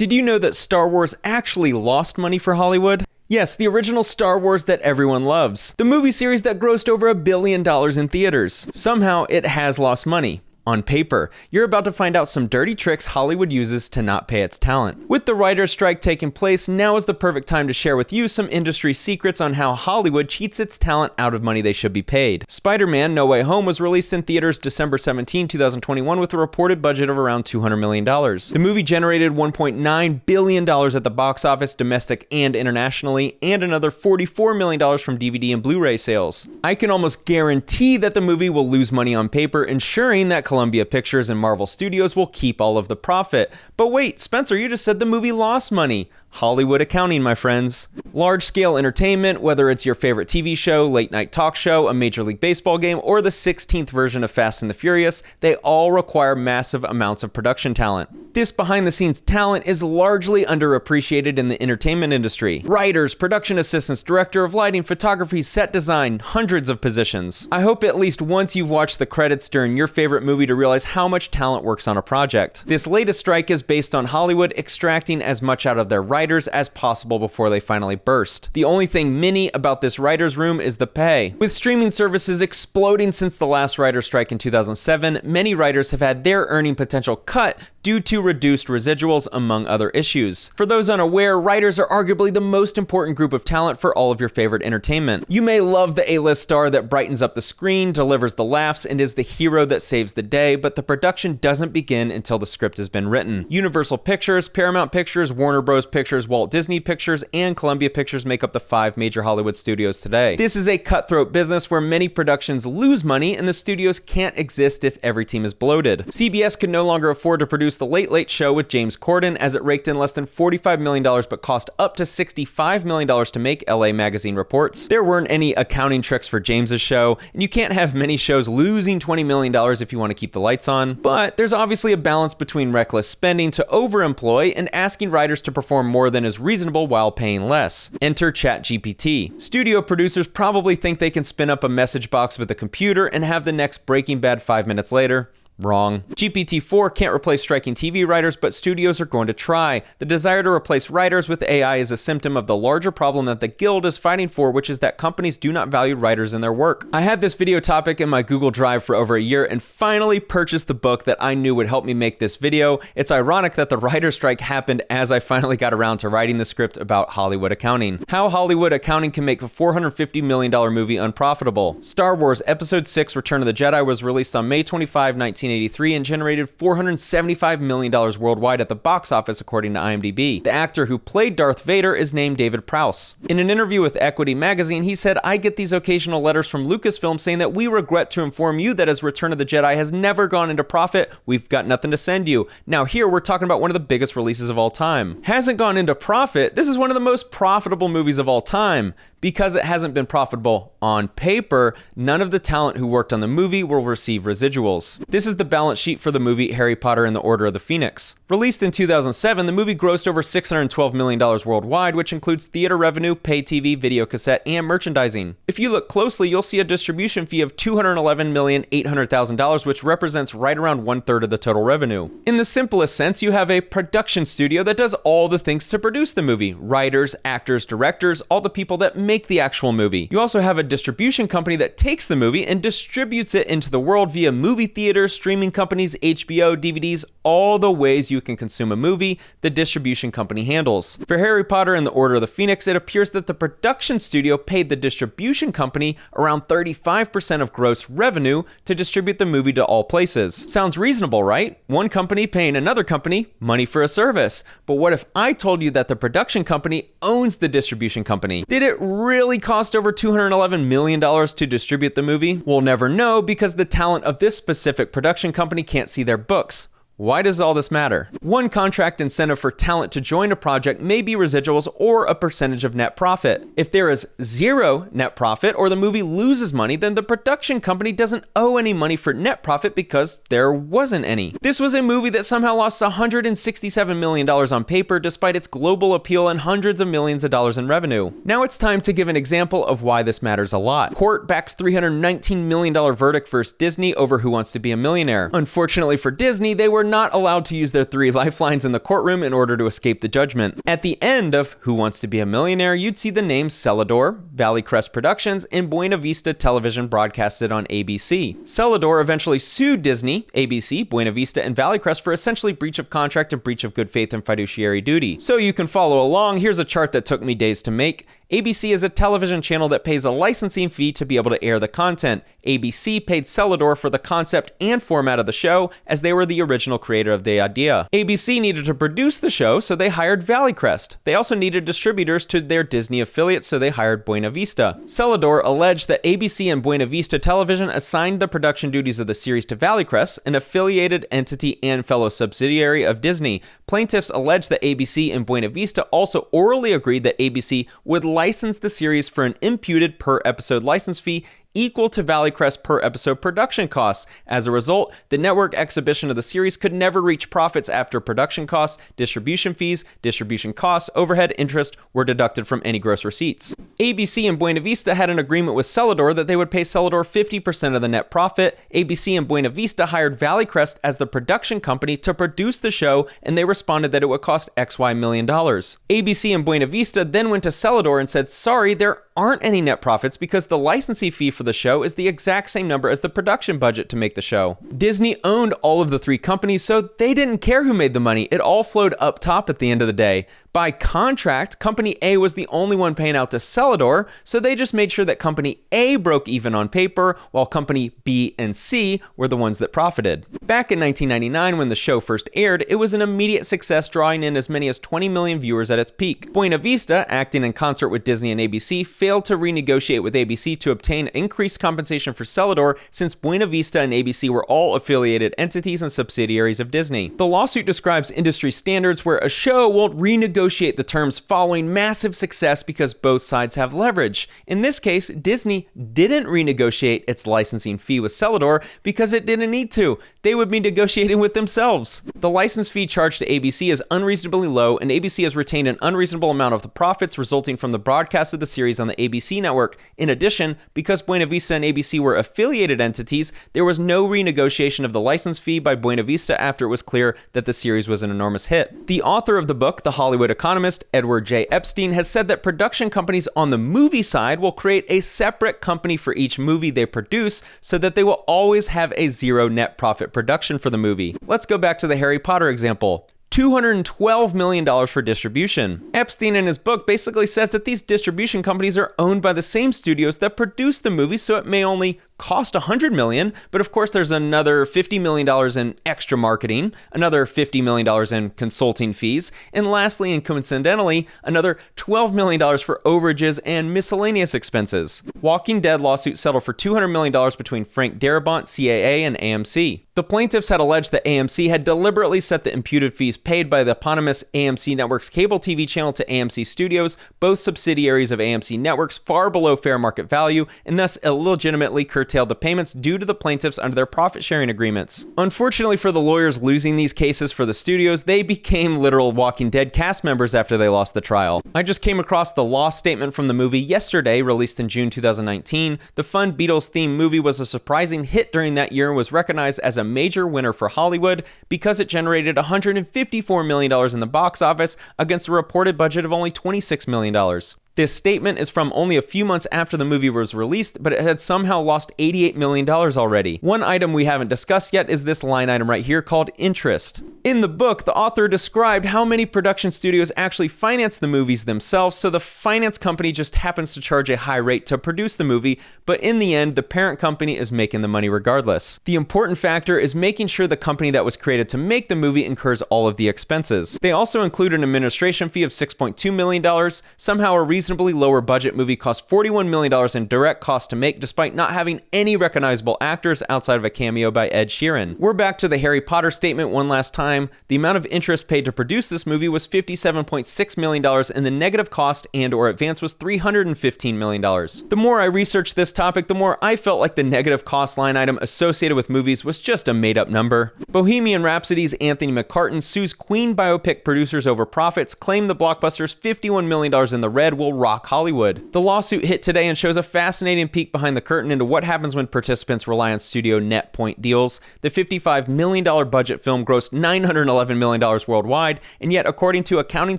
Did you know that Star Wars actually lost money for Hollywood? Yes, the original Star Wars that everyone loves. The movie series that grossed over $1 billion in theaters. Somehow, it has lost money. On paper. You're about to find out some dirty tricks Hollywood uses to not pay its talent. With the writer's strike taking place, now is the perfect time to share with you some industry secrets on how Hollywood cheats its talent out of money they should be paid. Spider-Man: No Way Home was released in theaters December 17, 2021 with a reported budget of around $200 million. The movie generated $1.9 billion at the box office, domestic and internationally, and another $44 million from DVD and Blu-ray sales. I can almost guarantee that the movie will lose money on paper, ensuring that Columbia Pictures and Marvel Studios will keep all of the profit. But wait, Spencer, you just said the movie lost money. Hollywood accounting, my friends. Large-scale entertainment, whether it's your favorite TV show, late-night talk show, a Major League Baseball game, or the 16th version of Fast and the Furious, they all require massive amounts of production talent. This behind-the-scenes talent is largely underappreciated in the entertainment industry. Writers, production assistants, director of lighting, photography, set design, hundreds of positions. I hope at least once you've watched the credits during your favorite movie to realize how much talent works on a project. This latest strike is based on Hollywood extracting as much out of their writers as possible before they finally burst. The only thing mini about this writer's room is the pay. With streaming services exploding since the last writer's strike in 2007, many writers have had their earning potential cut due to reduced residuals, among other issues. For those unaware, writers are arguably the most important group of talent for all of your favorite entertainment. You may love the A-list star that brightens up the screen, delivers the laughs, and is the hero that saves the day, but the production doesn't begin until the script has been written. Universal Pictures, Paramount Pictures, Warner Bros. Pictures, Walt Disney Pictures, and Columbia Pictures make up the 5 major Hollywood studios today. This is a cutthroat business where many productions lose money and the studios can't exist if every team is bloated. CBS can no longer afford to produce The Late Late Show with James Corden, as it raked in less than $45 million but cost up to $65 million to make, LA Magazine reports. There weren't any accounting tricks for James's show, and you can't have many shows losing $20 million if you want to keep the lights on. But there's obviously a balance between reckless spending to overemploy and asking writers to perform more than is reasonable while paying less. Enter ChatGPT. Studio producers probably think they can spin up a message box with a computer and have the next Breaking Bad 5 minutes later. Wrong. GPT-4 can't replace striking TV writers, but studios are going to try. The desire to replace writers with AI is a symptom of the larger problem that the Guild is fighting for, which is that companies do not value writers in their work. I had this video topic in my Google Drive for over a year and finally purchased the book that I knew would help me make this video. It's ironic that the writer's strike happened as I finally got around to writing the script about Hollywood accounting. How Hollywood accounting can make a $450 million movie unprofitable. Star Wars Episode 6 Return of the Jedi was released on May 25, 1983 and generated $475 million worldwide at the box office, according to IMDb. The actor who played Darth Vader is named David Prowse. In an interview with Equity magazine, he said, "I get these occasional letters from Lucasfilm saying that we regret to inform you that as Return of the Jedi has never gone into profit, we've got nothing to send you. Now here we're talking about one of the biggest releases of all time. Hasn't gone into profit? This is one of the most profitable movies of all time. Because it hasn't been profitable on paper, none of the talent who worked on the movie will receive residuals." This is the balance sheet for the movie Harry Potter and the Order of the Phoenix. Released in 2007, the movie grossed over $612 million worldwide, which includes theater revenue, pay TV, video cassette, and merchandising. If you look closely, you'll see a distribution fee of $211,800,000, which represents right around 1/3 of the total revenue. In the simplest sense, you have a production studio that does all the things to produce the movie. Writers, actors, directors, all the people that make the actual movie. You also have a distribution company that takes the movie and distributes it into the world via movie theaters, streaming companies, HBO, DVDs, all the ways you can consume a movie, the distribution company handles. For Harry Potter and the Order of the Phoenix, it appears that the production studio paid the distribution company around 35% of gross revenue to distribute the movie to all places. Sounds reasonable, right? One company paying another company money for a service. But what if I told you that the production company owns the distribution company? Did it really cost over $211 million to distribute the movie? We'll never know because the talent of this specific production company can't see their books. Why does all this matter? One contract incentive for talent to join a project may be residuals or a percentage of net profit. If there is zero net profit or the movie loses money, then the production company doesn't owe any money for net profit because there wasn't any. This was a movie that somehow lost $167 million on paper despite its global appeal and hundreds of millions of dollars in revenue. Now it's time to give an example of why this matters a lot. Court backs $319 million verdict versus Disney over Who Wants to Be a Millionaire. Unfortunately for Disney, they were not allowed to use their 3 lifelines in the courtroom in order to escape the judgment. At the end of Who Wants to Be a Millionaire, you'd see the names Celador, Valley Crest Productions, and Buena Vista Television broadcasted on ABC. Celador eventually sued Disney, ABC, Buena Vista, and Valley Crest for essentially breach of contract and breach of good faith and fiduciary duty. So you can follow along. Here's a chart that took me days to make. ABC is a television channel that pays a licensing fee to be able to air the content. ABC paid Celador for the concept and format of the show, as they were the original creator of the idea. ABC needed to produce the show, so they hired Valley Crest. They also needed distributors to their Disney affiliates, so they hired Buena Vista. Celador alleged that ABC and Buena Vista Television assigned the production duties of the series to Valley Crest, an affiliated entity and fellow subsidiary of Disney. Plaintiffs alleged that ABC and Buena Vista also orally agreed that ABC would license the series for an imputed per episode license fee equal to Valley Crest per episode production costs. As a result, the network exhibition of the series could never reach profits after production costs, distribution fees, distribution costs, overhead, interest were deducted from any gross receipts. ABC and Buena Vista had an agreement with Celador that they would pay Celador 50% of the net profit. ABC and Buena Vista hired Valley Crest as the production company to produce the show, and they responded that it would cost XY million. ABC and Buena Vista then went to Celador and said, sorry, there aren't any net profits because the licensing fee for the show is the exact same number as the production budget to make the show. Disney owned all of the 3 companies, so they didn't care who made the money. It all flowed up top at the end of the day. By contract, Company A was the only one paying out to Celador, so they just made sure that Company A broke even on paper, while Company B and C were the ones that profited. Back in 1999, when the show first aired, it was an immediate success, drawing in as many as 20 million viewers at its peak. Buena Vista, acting in concert with Disney and ABC, failed to renegotiate with ABC to obtain increased compensation for Celador, since Buena Vista and ABC were all affiliated entities and subsidiaries of Disney. The lawsuit describes industry standards where a show won't renegotiate the terms following massive success because both sides have leverage. In this case, Disney didn't renegotiate its licensing fee with Celador because it didn't need to. They would be negotiating with themselves. The license fee charged to ABC is unreasonably low, and ABC has retained an unreasonable amount of the profits resulting from the broadcast of the series on the ABC network. In addition, because Buena Vista and ABC were affiliated entities, there was no renegotiation of the license fee by Buena Vista after it was clear that the series was an enormous hit. The author of the book, The Hollywood Economist, Edward J. Epstein, has said that production companies on the movie side will create a separate company for each movie they produce so that they will always have a zero net profit production for the movie. Let's go back to the Harry Potter example. $212 million for distribution. Epstein in his book basically says that these distribution companies are owned by the same studios that produce the movie, so it may only cost $100 million, but of course there's another $50 million in extra marketing, another $50 million in consulting fees, and lastly and coincidentally, another $12 million for overages and miscellaneous expenses. Walking Dead lawsuit settled for $200 million between Frank Darabont, CAA, and AMC. The plaintiffs had alleged that AMC had deliberately set the imputed fees paid by the eponymous AMC Network's cable TV channel to AMC Studios, both subsidiaries of AMC Networks, far below fair market value, and thus illegitimately curtailed the payments due to the plaintiffs under their profit-sharing agreements. Unfortunately for the lawyers losing these cases for the studios, they became literal Walking Dead cast members after they lost the trial. I just came across the loss statement from the movie yesterday, released in June 2019. The fun Beatles-themed movie was a surprising hit during that year and was recognized as a major winner for Hollywood because it generated $154 million in the box office against a reported budget of only $26 million. This statement is from only a few months after the movie was released, but it had somehow lost $88 million already. One item we haven't discussed yet is this line item right here called interest. In the book, the author described how many production studios actually finance the movies themselves, so the finance company just happens to charge a high rate to produce the movie, but in the end, the parent company is making the money regardless. The important factor is making sure the company that was created to make the movie incurs all of the expenses. They also include an administration fee of $6.2 million. Somehow a reasonably lower budget movie cost $41 million in direct costs to make, despite not having any recognizable actors outside of a cameo by Ed Sheeran. We're back to the Harry Potter statement one last time. The amount of interest paid to produce this movie was $57.6 million, and the negative cost and or advance was $315 million. The more I researched this topic, the more I felt like the negative cost line item associated with movies was just a made-up number. Bohemian Rhapsody's Anthony McCartan sues Queen biopic producers over profits, claimed the blockbuster's $51 million in the red will will rock Hollywood. The lawsuit hit today and shows a fascinating peek behind the curtain into what happens when participants rely on studio net point deals. The $55 million budget film grossed $911 million worldwide, and yet according to accounting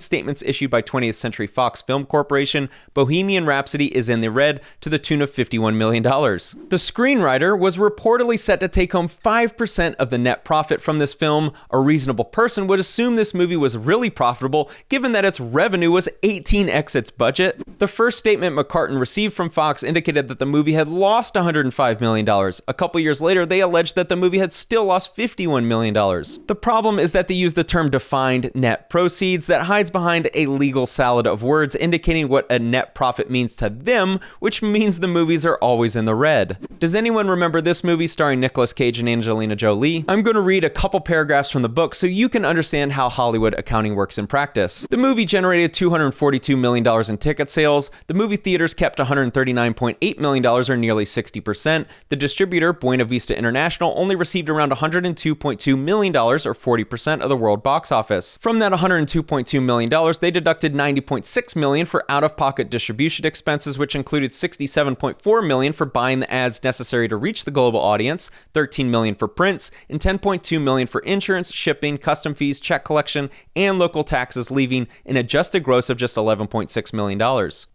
statements issued by 20th Century Fox Film Corporation, Bohemian Rhapsody is in the red to the tune of $51 million. The screenwriter was reportedly set to take home 5% of the net profit from this film. A reasonable person would assume this movie was really profitable, given that its revenue was 18x its budget. The first statement McCartan received from Fox indicated that the movie had lost $105 million. A couple years later, they alleged that the movie had still lost $51 million. The problem is that they use the term defined net proceeds that hides behind a legal salad of words indicating what a net profit means to them, which means the movies are always in the red. Does anyone remember this movie starring Nicolas Cage and Angelina Jolie? I'm going to read a couple paragraphs from the book so you can understand how Hollywood accounting works in practice. The movie generated $242 million in ticket sales. The movie theaters kept $139.8 million, or nearly 60%. The distributor, Buena Vista International, only received around $102.2 million, or 40% of the world box office. From that $102.2 million, they deducted $90.6 million for out-of-pocket distribution expenses, which included $67.4 million for buying the ads necessary to reach the global audience, $13 million for prints, and $10.2 million for insurance, shipping, custom fees, check collection, and local taxes, leaving an adjusted gross of just $11.6 million.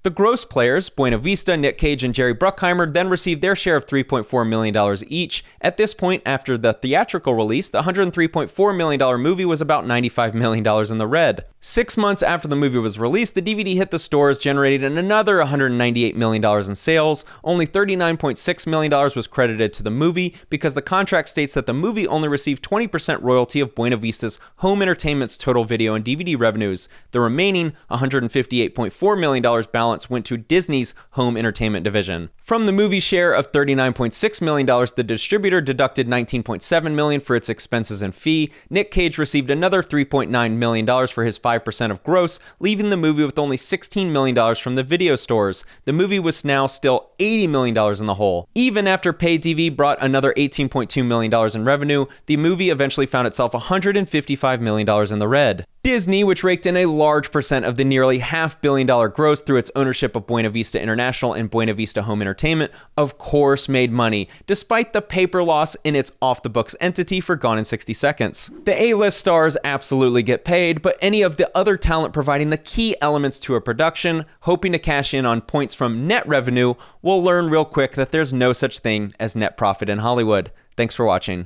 The gross players, Buena Vista, Nick Cage, and Jerry Bruckheimer, then received their share of $3.4 million each. At this point, after the theatrical release, the $103.4 million movie was about $95 million in the red. 6 months after the movie was released, the DVD hit the stores, generating another $198 million in sales. Only $39.6 million was credited to the movie because the contract states that the movie only received 20% royalty of Buena Vista's home entertainment's total video and DVD revenues. The remaining $158.4 million balance went to Disney's home entertainment division. From the movie's share of $39.6 million, the distributor deducted $19.7 million for its expenses and fee. Nick Cage received another $3.9 million for his 5% of gross, leaving the movie with only $16 million from the video stores. The movie was now still $80 million in the hole. Even after pay TV brought another $18.2 million in revenue, the movie eventually found itself $155 million in the red. Disney, which raked in a large percent of the nearly $500 million gross through its ownership of Buena Vista International and Buena Vista Home Entertainment, of course made money, despite the paper loss in its off-the-books entity for Gone in 60 Seconds. The A-list stars absolutely get paid, but any of the other talent providing the key elements to a production, hoping to cash in on points from net revenue, will learn real quick that there's no such thing as net profit in Hollywood. Thanks for watching.